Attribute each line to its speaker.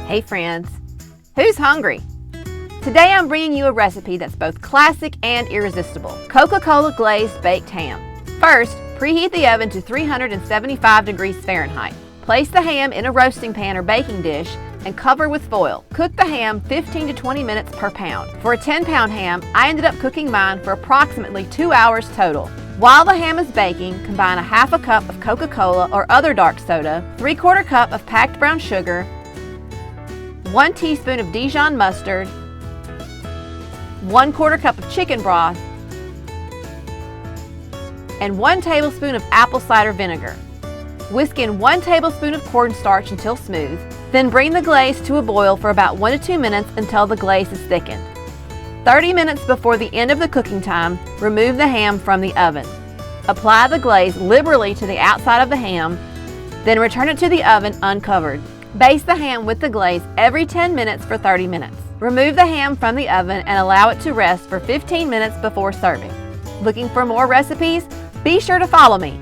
Speaker 1: Hey friends, who's hungry? Today I'm bringing you a recipe that's both classic and irresistible. Coca Cola glazed baked ham. First, preheat the oven to 375 degrees Fahrenheit. Place the ham in a roasting pan or baking dish and cover with foil. Cook the ham 15 to 20 minutes per pound. For a 10-pound ham, I ended up cooking mine for approximately 2 hours total. While the ham is baking, combine a half a cup of Coca Cola or other dark soda, 3/4 cup of packed brown sugar, 1 teaspoon of Dijon mustard, 1/4 cup of chicken broth, and 1 tablespoon of apple cider vinegar. Whisk in 1 tablespoon of cornstarch until smooth, then bring the glaze to a boil for about 1 to 2 minutes until the glaze is thickened. 30 minutes before the end of the cooking time, remove the ham from the oven. Apply the glaze liberally to the outside of the ham, then return it to the oven uncovered. Baste the ham with the glaze every 10 minutes for 30 minutes. Remove the ham from the oven and allow it to rest for 15 minutes before serving. Looking for more recipes? Be sure to follow me.